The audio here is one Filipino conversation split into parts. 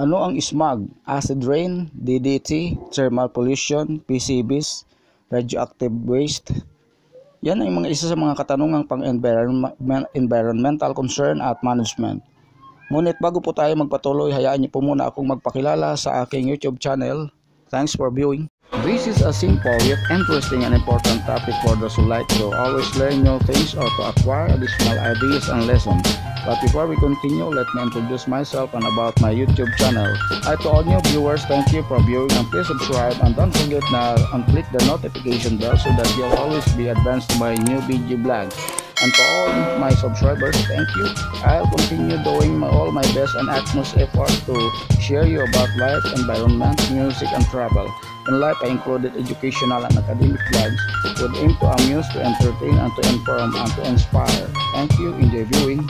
Ano ang smog? Acid rain, DDT, thermal pollution, PCBs, radioactive waste? Yan ay mga isa sa mga katanungang environmental concern at management. Ngunit bago po tayo magpatuloy, hayaan niyo po muna akong magpakilala sa aking YouTube channel. Thanks for viewing. This is a simple yet interesting and important topic for those who like to always learn new things or to acquire additional ideas and lessons. But before we continue, let me introduce myself and about my YouTube channel. Hi to all new viewers, thank you for viewing and please subscribe and don't forget and click the notification bell so that you'll always be advanced to my new video vlogs. And to all my subscribers, thank you. I'll continue doing all my best and utmost effort to share you about life, environment, music, and travel. In life, I included educational and academic vlogs with aim to amuse, to entertain, and to inform, and to inspire. Thank you. Enjoy viewing.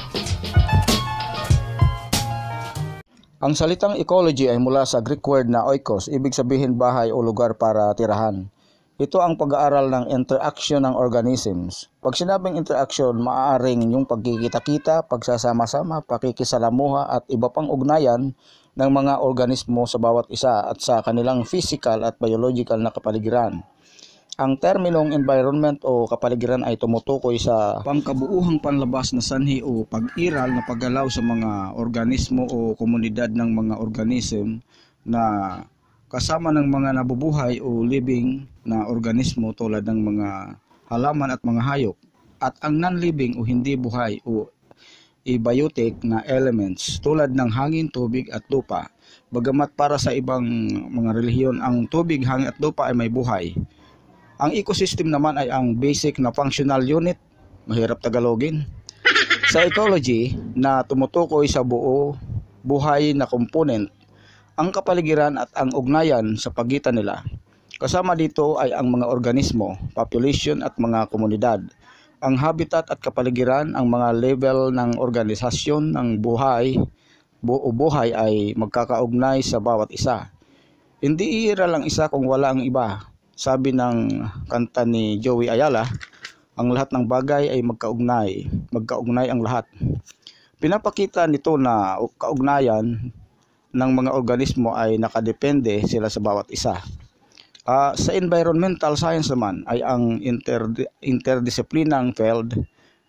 Ang salitang ecology ay mula sa Greek word na oikos, ibig sabihin bahay o lugar para tirahan. Ito ang pag-aaral ng interaction ng organisms. Pag sinabing interaction, maaaring yung pagkikita-kita, pagsasama-sama, pakikisalamuha at iba pang ugnayan ng mga organismo sa bawat isa at sa kanilang physical at biological na kapaligiran. Ang terminong environment o kapaligiran ay tumutukoy sa pangkabuuhang panlabas na sanhi o pag-iral na paggalaw sa mga organismo o komunidad ng mga organism na kasama ng mga nabubuhay o living na organismo tulad ng mga halaman at mga hayop, at ang non-living o hindi buhay o abiotic na elements tulad ng hangin, tubig at lupa. Bagamat para sa ibang mga relihiyon ang tubig, hangin at lupa ay may buhay, ang ecosystem naman ay ang basic na functional unit, mahirap tagalogin, sa ecology na tumutukoy sa buo buhay na component, ang kapaligiran at ang ugnayan sa pagitan nila. Kasama dito ay ang mga organismo, population at mga komunidad. Ang habitat at kapaligiran, ang mga level ng organisasyon ng buhay ay magkakaugnay sa bawat isa. Hindi iiral ang isa kung wala ang iba. Sabi ng kanta ni Joey Ayala, ang lahat ng bagay ay magkaugnay ang lahat. Pinapakita nito na kaugnayan ng mga organismo ay nakadepende sila sa bawat isa. Sa environmental science naman ay ang interdisciplinang field,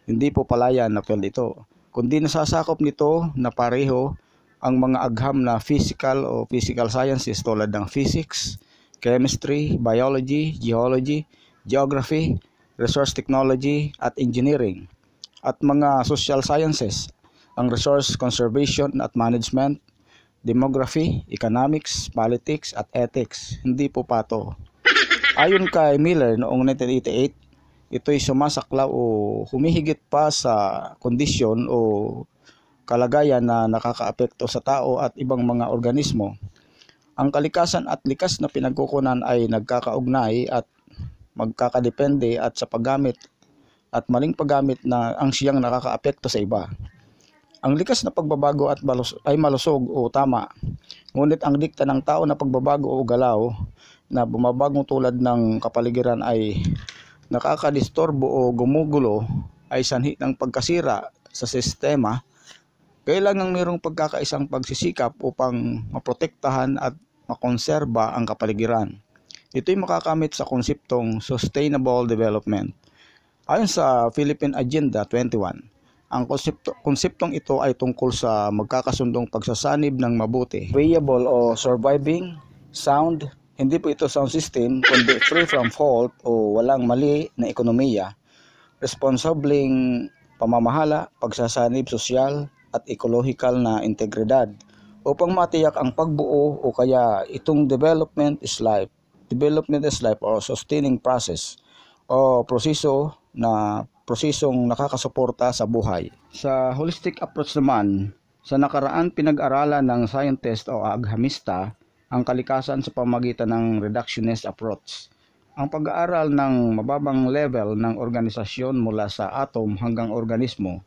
hindi po palayan na field ito, kundi nasasakop nito na pareho ang mga agham na physical sciences tulad ng physics, chemistry, biology, geology, geography, resource technology at engineering, at mga social sciences, ang resource conservation at management, demography, economics, politics at ethics. Hindi po pato. Ayon kay Miller noong 1988, ito'y sumasaklaw o humihigit pa sa kondisyon o kalagayan na nakakaapekto sa tao at ibang mga organismo. Ang kalikasan at likas na pinagkukunan ay nagkakaugnay at magkakadepende at sa paggamit at maling paggamit na ang siyang nakakaapekto sa iba. Ang likas na pagbabago ay malusog o tama, ngunit ang dikta ng tao na pagbabago o galaw na bumabagong tulad ng kapaligiran ay nakakadistorbo o gumugulo ay sanhi ng pagkasira sa sistema. Kailangang mayroong pagkakaisang pagsisikap upang maprotektahan at makonserba ang kapaligiran. Ito'y makakamit sa konseptong sustainable development. Ayon sa Philippine Agenda 21, ang konseptong ito ay tungkol sa magkakasundong pagsasanib ng mabuti, viable o surviving, sound, hindi po ito sound system, kundi free from fault o walang mali na ekonomiya, responsableng pamamahala, pagsasanib sosyal, at ekologikal na integridad upang matiyak ang pagbuo o kaya itong development is life or sustaining process o prosesong nakakasuporta sa buhay. Sa holistic approach naman, sa nakaraan pinag-aralan ng scientist o aghamista ang kalikasan sa pamamagitan ng reductionist approach. Ang pag-aaral ng mababang level ng organisasyon mula sa atom hanggang organismo.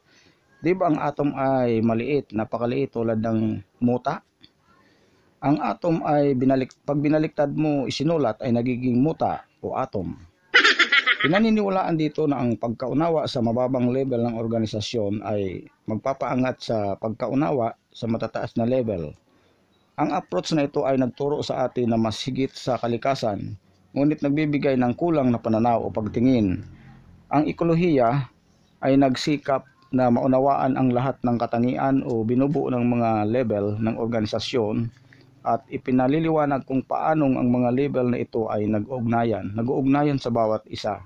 Di ba ang atom ay maliit, napakaliit tulad ng muta? Ang atom ay pag binaliktad mo isinulat ay nagiging muta o atom. Pinaniniwalaan dito na ang pagkaunawa sa mababang level ng organisasyon ay magpapaangat sa pagkaunawa sa matataas na level. Ang approach na ito ay nagturo sa atin na mas higit sa kalikasan, ngunit nagbibigay ng kulang na pananaw o pagtingin. Ang ekolohiya ay nagsikap na maunawaan ang lahat ng katangian o binubuo ng mga level ng organisasyon at ipinaliliwanag kung paanong ang mga level na ito ay nag-uugnayan sa bawat isa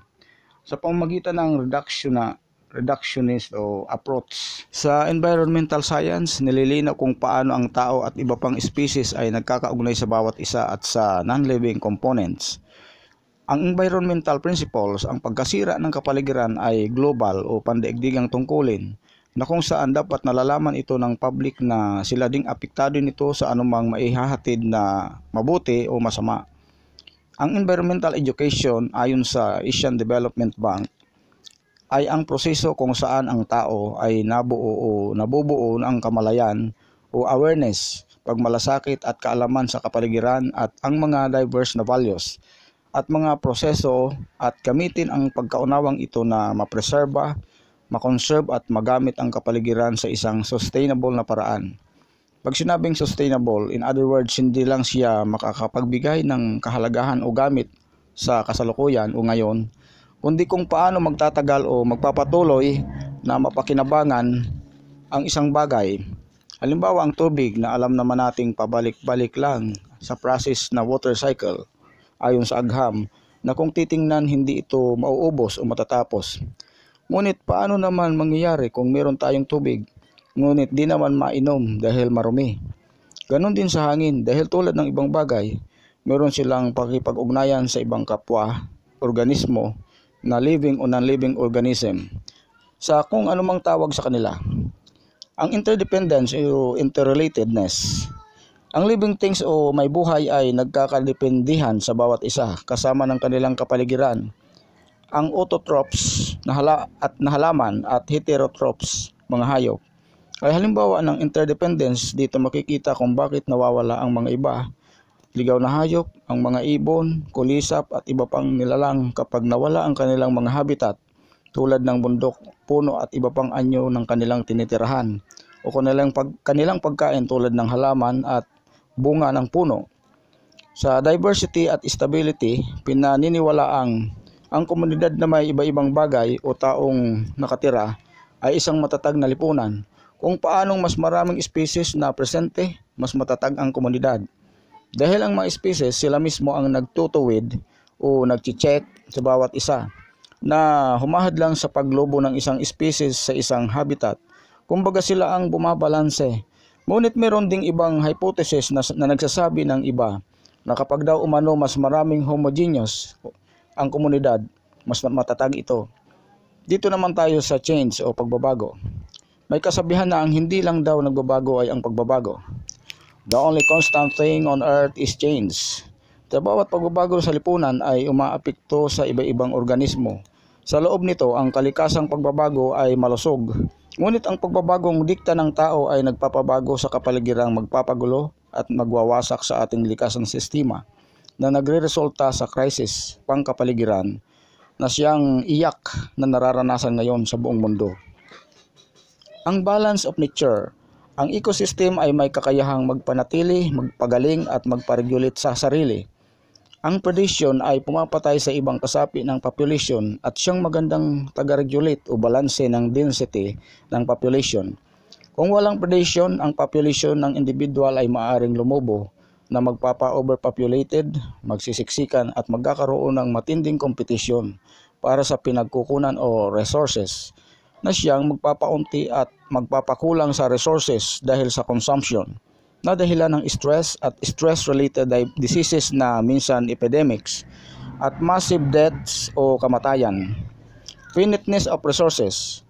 sa pamamagitan ng reductionist o approach. Sa environmental science, nililinaw kung paano ang tao at iba pang species ay nagkakaugnay sa bawat isa at sa non-living components. Ang environmental principles, ang pagkasira ng kapaligiran ay global o pandaigdigang tungkulin na kung saan dapat nalalaman ito ng public na sila ding apektado nito sa anumang maihahatid na mabuti o masama. Ang environmental education ayon sa Asian Development Bank ay ang proseso kung saan ang tao ay nabubuo ng kamalayan o awareness, pagmalasakit at kaalaman sa kapaligiran at ang mga diverse na values at mga proseso at gamitin ang pagkaunawang ito na mapreserba, makonserve at magamit ang kapaligiran sa isang sustainable na paraan. Pag sinabing sustainable, in other words, hindi lang siya makakapagbigay ng kahalagahan o gamit sa kasalukuyan o ngayon, kundi kung paano magtatagal o magpapatuloy na mapakinabangan ang isang bagay. Halimbawa ang tubig na alam naman nating pabalik-balik lang sa process na water cycle ayon sa agham na kung titingnan hindi ito mauubos o matatapos. Ngunit paano naman mangyayari kung meron tayong tubig ngunit di naman mainom dahil marumi? Ganon din sa hangin dahil tulad ng ibang bagay, meron silang pakipag-ugnayan sa ibang kapwa, organismo, na living o non-living organism sa kung anumang tawag sa kanila. Ang interdependence o interrelatedness. Ang living things o may buhay ay nagkakadependihan sa bawat isa kasama ng kanilang kapaligiran. Ang autotrophs na halaman at heterotrophs, mga hayop, ay halimbawa ng interdependence. Dito makikita kung bakit nawawala ang mga iba. Ligaw na hayop, ang mga ibon, kulisap at iba pang nilalang kapag nawala ang kanilang mga habitat tulad ng bundok, puno at iba pang anyo ng kanilang tinitirahan o kanilang pagkain tulad ng halaman at bunga ng puno. Sa diversity at stability, pinaniniwalaang ang komunidad na may iba-ibang bagay o taong nakatira ay isang matatag na lipunan. Kung paanong mas maraming species na presente, mas matatag ang komunidad. Dahil ang mga species sila mismo ang nagtutuwid o nagche-check sa bawat isa na humahadlang sa paglobo ng isang species sa isang habitat. Kumbaga sila ang bumabalanse. Ngunit meron ding ibang hypothesis na nagsasabi ng iba na kapag daw umano mas maraming homogeneous ang komunidad, mas matatag ito. Dito naman tayo sa change o pagbabago. May kasabihan na ang hindi lang daw nagbabago ay ang pagbabago. The only constant thing on earth is change. Sa bawat pagbabago sa lipunan ay umaapekto sa iba-ibang organismo. Sa loob nito, ang kalikasang pagbabago ay malusog. Ngunit ang pagbabagong dikta ng tao ay nagpapabago sa kapaligirang magpapagulo at magwawasak sa ating likasang sistema na nagreresulta sa krisis pangkapaligiran na siyang iyak na nararanasan ngayon sa buong mundo. Ang balance of nature. Ang ecosystem ay may kakayahang magpanatili, magpagaling at magparegulate sa sarili. Ang predation ay pumapatay sa ibang kasapi ng population at siyang magandang taga-regulate o balanse ng density ng population. Kung walang predation, ang population ng individual ay maaaring lumubo na magpapa-overpopulated, magsisiksikan at magkakaroon ng matinding kompetisyon para sa pinagkukunan o resources na siyang magpapaunti at magpapakulang sa resources dahil sa consumption na dahilan ng stress at stress-related diseases na minsan epidemics at massive deaths o kamatayan. Finiteness of resources.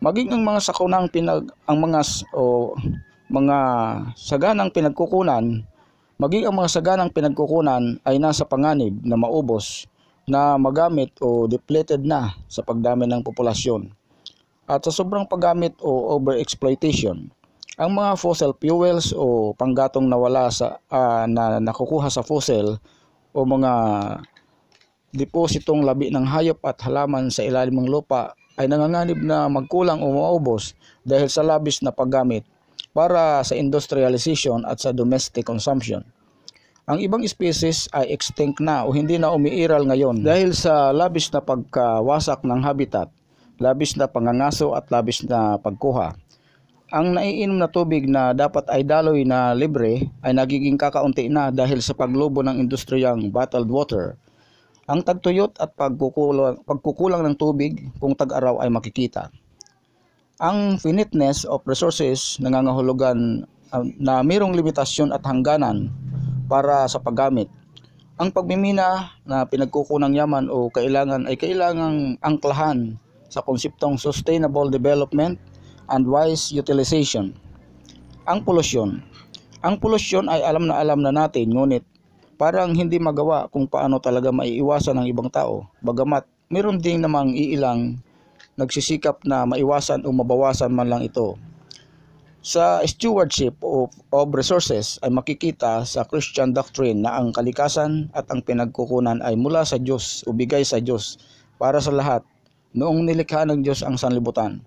Maging ang mga saganang pinagkukunan ay nasa panganib na maubos, na magamit o depleted na sa pagdami ng populasyon. At sa sobrang paggamit o overexploitation, ang mga fossil fuels o panggatong na nakukuha sa fossil o mga depositong labi ng hayop at halaman sa ilalim ng lupa ay nanganganib na magkulang o maubos dahil sa labis na paggamit. para sa industrialization at sa domestic consumption. Ang ibang species ay extinct na o hindi na umiiral ngayon dahil sa labis na pagkawasak ng habitat, labis na pangangaso at labis na pagkuha. Ang naiinom na tubig na dapat ay daloy na libre ay nagiging kakaunti na dahil sa paglobo ng industriyang bottled water. Ang tagtuyot at pagkukulang ng tubig kung tag-araw ay makikita. Ang finiteness of resources nangangahulugan na mayroong limitasyon at hangganan para sa paggamit. Ang pagmimina na pinagkukunang yaman o kailangan ay kailangang angklahan sa konseptong sustainable development and wise utilization. Ang polusyon. Ang polusyon ay alam na natin, ngunit parang hindi magawa kung paano talaga maiiwasan ng ibang tao. Bagamat mayroon ding namang iilang nagsisikap na maiwasan o mabawasan man lang ito. Sa stewardship of resources ay makikita sa Christian doctrine na ang kalikasan at ang pinagkukunan ay mula sa Diyos o bigay sa Diyos para sa lahat noong nilikha ng Diyos ang sanlibutan.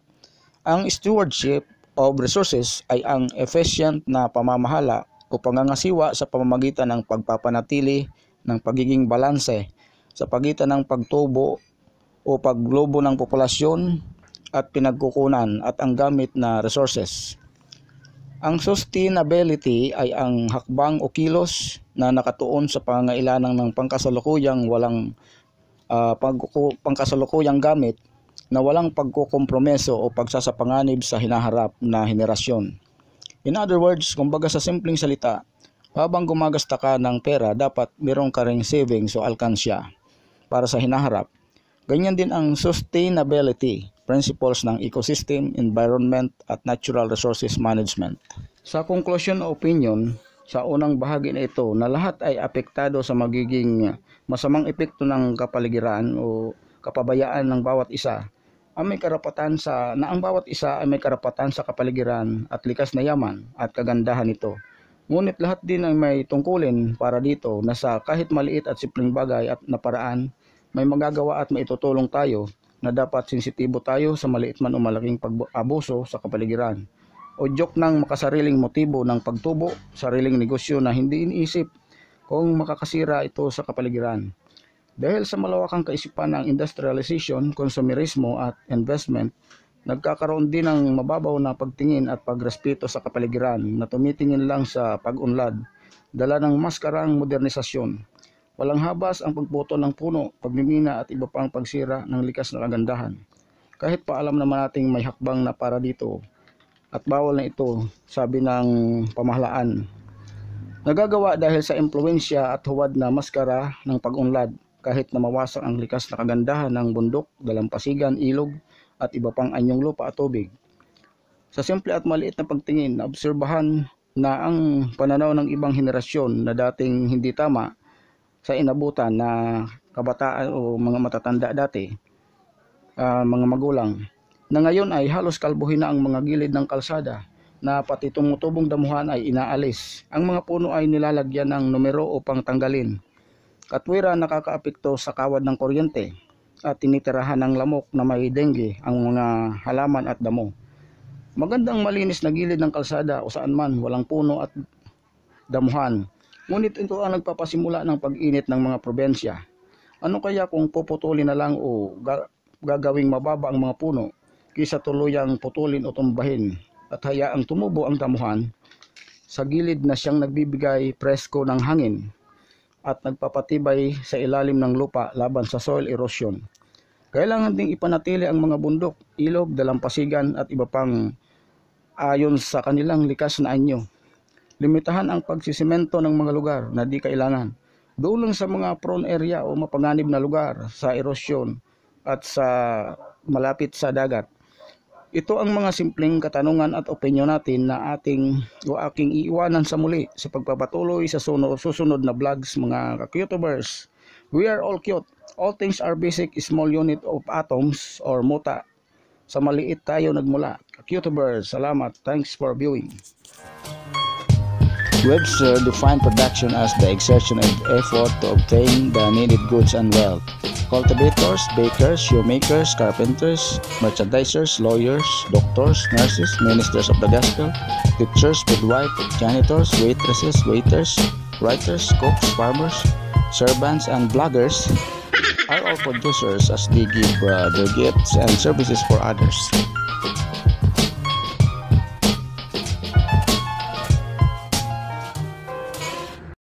Ang stewardship of resources ay ang efficient na pamamahala o pangangasiwa sa pamamagitan ng pagpapanatili ng pagiging balanse sa pagitan ng pagtubo o paglobo ng populasyon at pinagkukunan at ang gamit na resources. Ang sustainability ay ang hakbang o kilos na nakatuon sa pangangailangan ng pangkasalukuyang pangkasalukuyang gamit na walang pagkukompromiso o pagsasapanganib sa hinaharap na henerasyon. In other words, kumbaga sa simpleng salita, habang gumagasta ka ng pera, dapat mayroong ka ring savings o alkansya para sa hinaharap. Ganyan din ang sustainability principles ng ecosystem, environment at natural resources management. Sa conclusion o opinion, sa unang bahagi na ito na lahat ay apektado sa magiging masamang epekto ng kapaligiran o kapabayaan ng bawat isa. Ang bawat isa ay may karapatan sa kapaligiran at likas na yaman at kagandahan nito. Ngunit lahat din ay may tungkulin para dito na sa kahit maliit at simpleng bagay at na paraan may magagawa at maitutulong tayo na dapat sensitibo tayo sa maliit man o malaking pag-abuso sa kapaligiran o joke ng makasariling motibo ng pagtubo, sariling negosyo na hindi iniisip kung makakasira ito sa kapaligiran. Dahil sa malawakang kaisipan ng industrialization, konsumerismo at investment, nagkakaroon din ng mababaw na pagtingin at pagrespeto sa kapaligiran na tumitingin lang sa pag-unlad, dala ng maskarang modernisasyon. Walang habas ang pagputol ng puno, pagmimina at iba pang pagsira ng likas na kagandahan. Kahit pa alam naman nating may hakbang na para dito at bawal na ito, sabi ng pamahalaan. Nagagawa dahil sa impluensya at huwad na maskara ng pag-unlad, kahit na mawasak ang likas na kagandahan ng bundok, dalampasigan, ilog at iba pang anyong lupa at tubig. Sa simple at maliit na pagtingin, naobserbahan na ang pananaw ng ibang henerasyon na dating hindi tama sa inabutan na kabataan o mga matatanda dati, mga magulang, na ngayon ay halos kalbuhin na ang mga gilid ng kalsada na pati tumutubong damuhan ay inaalis. Ang mga puno ay nilalagyan ng numero upang tanggalin. Katwira nakakaapekto sa kawad ng kuryente at tinitirahan ng lamok na may dengue ang mga halaman at damo. Magandang malinis na gilid ng kalsada o saan man walang puno at damuhan. Ngunit ito ang nagpapasimula ng pag-init ng mga probensya. Ano kaya kung puputulin na lang o gagawing mababa ang mga puno kaysa tuluyang putulin o tumbahin at hayaang tumubo ang damuhan sa gilid na siyang nagbibigay presko ng hangin at nagpapatibay sa ilalim ng lupa laban sa soil erosion. Kailangan ding ipanatili ang mga bundok, ilog, dalampasigan at iba pang ayon sa kanilang likas na anyo. Limitahan ang pagsisemento ng mga lugar na di kailangan. Doon lang sa mga prone area o mapanganib na lugar sa erosyon at sa malapit sa dagat. Ito ang mga simpleng katanungan at opinyon natin na aking iiwanan sa muli sa pagpapatuloy sa susunod na vlogs mga ka-cutubers. We are all cute. All things are basic small unit of atoms or muta. Sa maliit tayo nagmula. Ka-cutubers, salamat. Thanks for viewing. Webster defined production as the exertion of effort to obtain the needed goods and wealth. Cultivators, bakers, shoemakers, carpenters, merchandisers, lawyers, doctors, nurses, ministers of the gospel, teachers, midwives, janitors, waitresses, waiters, writers, cooks, farmers, servants, and bloggers are all producers as they give their gifts and services for others.